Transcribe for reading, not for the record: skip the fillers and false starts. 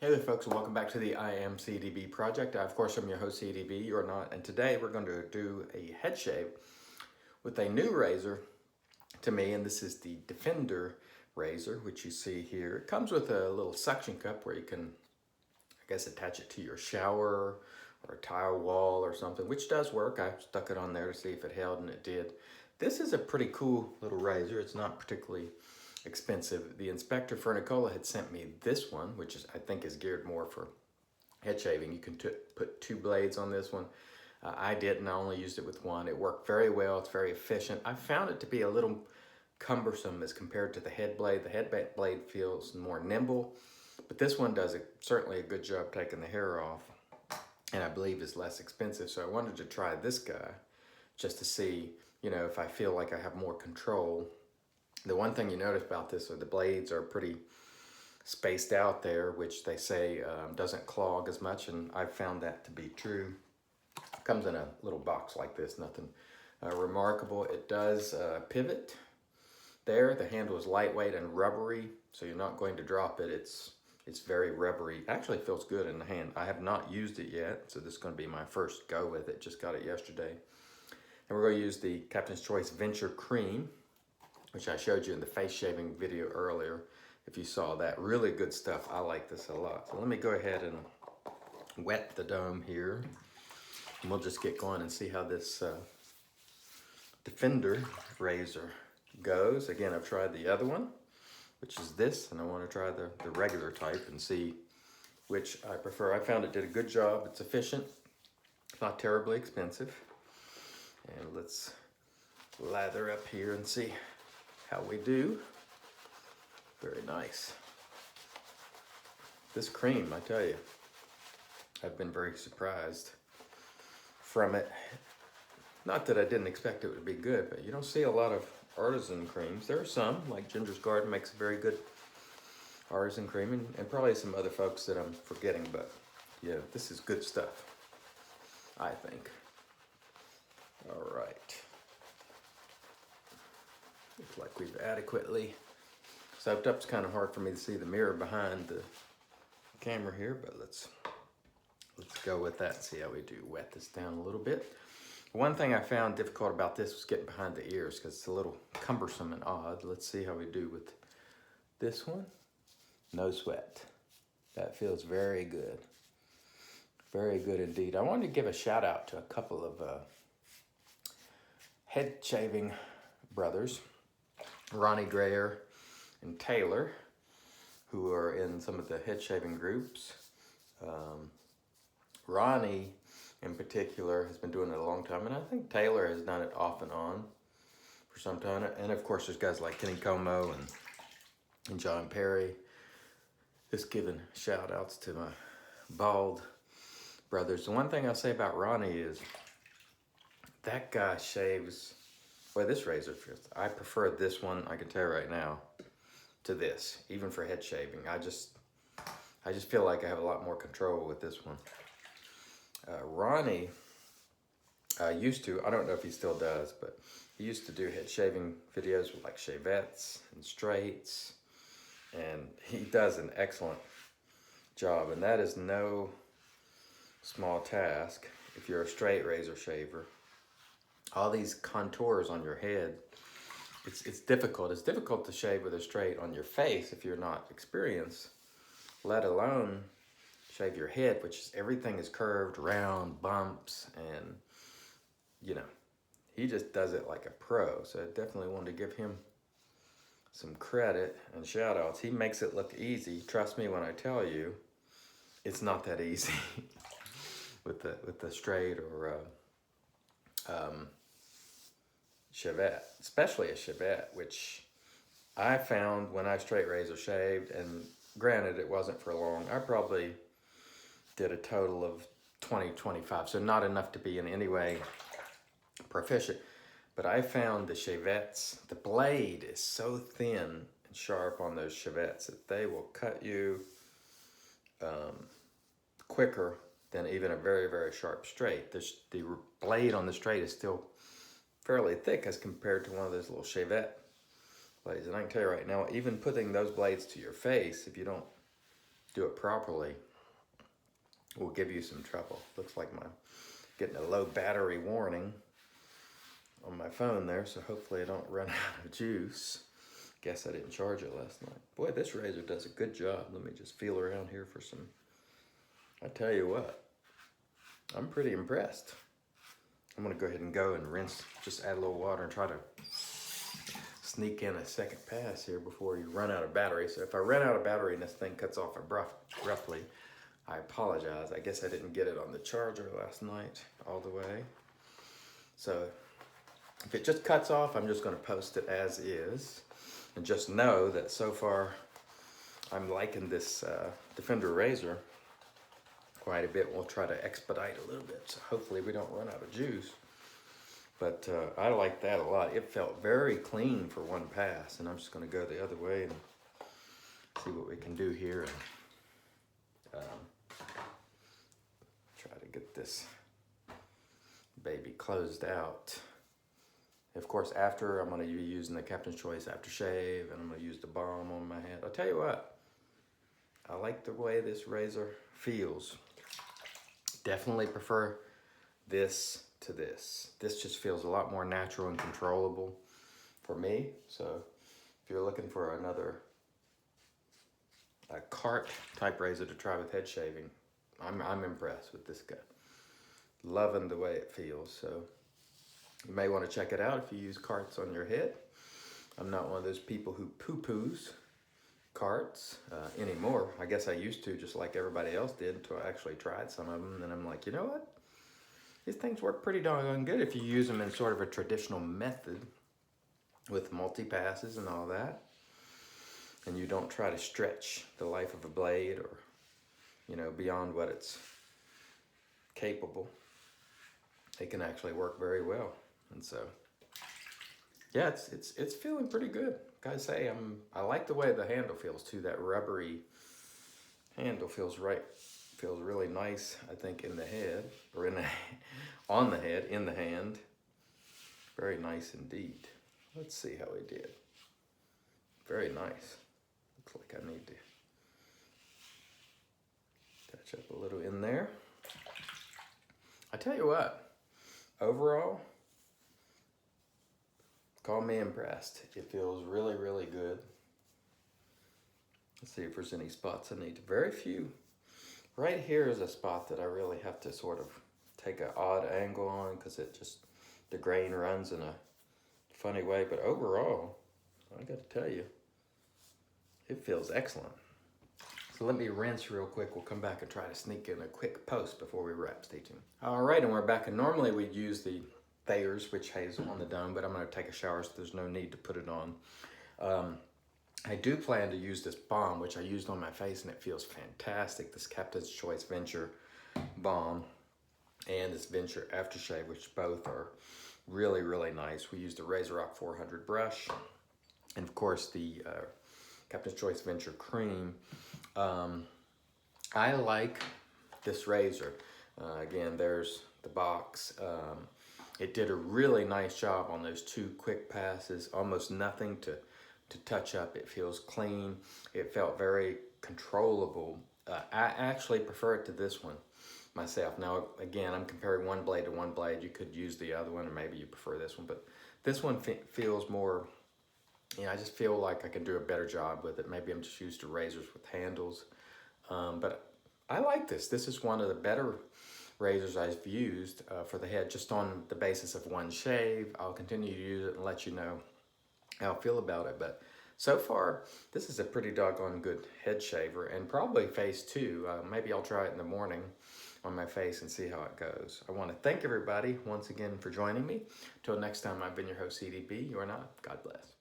Hey there folks, and welcome back to the I Am CDB project. Of course, I'm your host CDB, you're not, and today we're going to do a head shave with a new razor to me, and this is the Defender razor, which you see here. It comes with a little suction cup where you can, I guess, attach it to your shower or a tile wall or something, which does work. I stuck it on there to see if it held, and it did. This is a pretty cool little razor. It's not particularly expensive. The inspector for Nicola had sent me this one, which is I think is geared more for head shaving. You can put two blades on this one. I didn't. I only used it with one. It worked very well. It's very efficient. I found it to be a little cumbersome as compared to the head blade. The head blade feels more nimble, but this one does certainly a good job taking the hair off, and I believe is less expensive. So I wanted to try this guy just to see, if I feel like I have more control. The one thing you notice about this are the blades are pretty spaced out there, which they say doesn't clog as much, and I've found that to be true. It comes in a little box like this, nothing remarkable. It does pivot there. The handle is lightweight and rubbery, so you're not going to drop it. It's very rubbery. Actually feels good in the hand. I have not used it yet, so this is going to be my first go with it. Just got it yesterday. And we're going to use the Captain's Choice Venture Cream, which I showed you in the face shaving video earlier. If you saw that, really good stuff. I like this a lot. So let me go ahead and wet the dome here. And we'll just get going and see how this Defender razor goes. Again, I've tried the other one, which is this, and I want to try the regular type and see which I prefer. I found it did a good job. It's efficient, not terribly expensive. And let's lather up here and see how we do. Very nice. This cream, I tell you, I've been very surprised from it. Not that I didn't expect it would be good, but you don't see a lot of artisan creams. There are some, like Ginger's Garden makes a very good artisan cream, and probably some other folks that I'm forgetting, but yeah, this is good stuff, I think. All right. Looks like we've adequately soaked up. It's kind of hard for me to see the mirror behind the camera here, but let's go with that and see how we do. Wet this down a little bit. One thing I found difficult about this was getting behind the ears because it's a little cumbersome and odd. Let's see how we do with this one. No sweat. That feels very good. Very good indeed. I wanted to give a shout out to a couple of head shaving brothers, Ronnie Grayer and Taylor, who are in some of the head shaving groups. Ronnie in particular has been doing it a long time, and I think Taylor has done it off and on for some time. And of course there's guys like Kenny Como and John Perry. Just giving shout outs to my bald brothers. The one thing I'll say about Ronnie is that guy shaves, well, this razor, I prefer this one, I can tell you right now, to this, even for head shaving. I just feel like I have a lot more control with this one. Ronnie used to, I don't know if he still does, but he used to do head shaving videos with like shavettes and straights, and he does an excellent job, and that is no small task if you're a straight razor shaver. All these contours on your head, it's difficult. It's difficult to shave with a straight on your face if you're not experienced, let alone shave your head, which is, everything is curved, round, bumps, and he just does it like a pro. So I definitely wanted to give him some credit and shout outs. He makes it look easy. Trust me when I tell you, it's not that easy with the straight or chevette, especially a chevette, which I found when I straight razor shaved, and granted it wasn't for long, I probably did a total of 20, 25, so not enough to be in any way proficient, but I found the chevettes, the blade is so thin and sharp on those chevettes that they will cut you quicker than even a very, very sharp straight. The blade on the straight is still fairly thick as compared to one of those little chevette blades. And I can tell you right now, even putting those blades to your face, if you don't do it properly will give you some trouble. Looks like I'm getting a low battery warning on my phone there, so hopefully I don't run out of juice. Guess I didn't charge it last night. Boy, this razor does a good job. Let me just feel around here for some. I tell you what, I'm pretty impressed. I'm gonna go ahead and go and rinse, just add a little water and try to sneak in a second pass here before you run out of battery. So if I run out of battery and this thing cuts off abruptly, I apologize. I guess I didn't get it on the charger last night all the way. So if it just cuts off, I'm just gonna post it as is. And just know that so far I'm liking this Defender razor quite a bit. We'll try to expedite a little bit, so hopefully we don't run out of juice. But I like that a lot. It felt very clean for one pass, and I'm just gonna go the other way and see what we can do here and try to get this baby closed out. Of course, after I'm gonna be using the Captain's Choice aftershave, and I'm gonna use the balm on my head. I'll tell you what, I like the way this razor feels. Definitely prefer this to this. This just feels a lot more natural and controllable for me. So if you're looking for another cart type razor to try with head shaving, I'm impressed with this guy. Loving the way it feels. So you may want to check it out if you use carts on your head. I'm not one of those people who poo-poos carts anymore. I guess I used to, just like everybody else did, until I actually tried some of them. And I'm like, you know what? These things work pretty doggone good if you use them in sort of a traditional method with multi-passes and all that. And you don't try to stretch the life of a blade or, you know, beyond what it's capable. They can actually work very well. And so, yeah, it's feeling pretty good. Gotta say, I like the way the handle feels too. That rubbery handle feels really nice. I think in the head, or on the head, in the hand. Very nice indeed. Let's see how we did. Very nice. Looks like I need to touch up a little in there. I tell you what, overall, call me impressed. It feels really, really good. Let's see if there's any spots I need to. Very few. Right here is a spot that I really have to sort of take an odd angle on because the grain runs in a funny way. But overall, I got to tell you, it feels excellent. So let me rinse real quick. We'll come back and try to sneak in a quick post before we wrap. Stay tuned. All right, and we're back. And normally we'd use the Thayer's Witch Hazel on the dome, but I'm going to take a shower, so there's no need to put it on. I do plan to use this balm, which I used on my face, and it feels fantastic. This Captain's Choice Venture balm and this Venture aftershave, which both are really, really nice. We used a RazoRock 400 brush, and of course the Captain's Choice Venture cream. I like this razor. Again, there's the box. It did a really nice job on those 2 quick passes. Almost nothing to touch up. It feels clean. It felt very controllable. I actually prefer it to this one myself. Now, again, I'm comparing one blade to one blade. You could use the other one, or maybe you prefer this one, but this one feels more, you know, I just feel like I can do a better job with it. Maybe I'm just used to razors with handles, but I like this. This is one of the better razors I've used for the head, just on the basis of one shave. I'll continue to use it and let you know how I feel about it. But so far, this is a pretty doggone good head shaver, and probably face too. Maybe I'll try it in the morning on my face and see how it goes. I want to thank everybody once again for joining me. Till next time, I've been your host, CDB. You are not. God bless.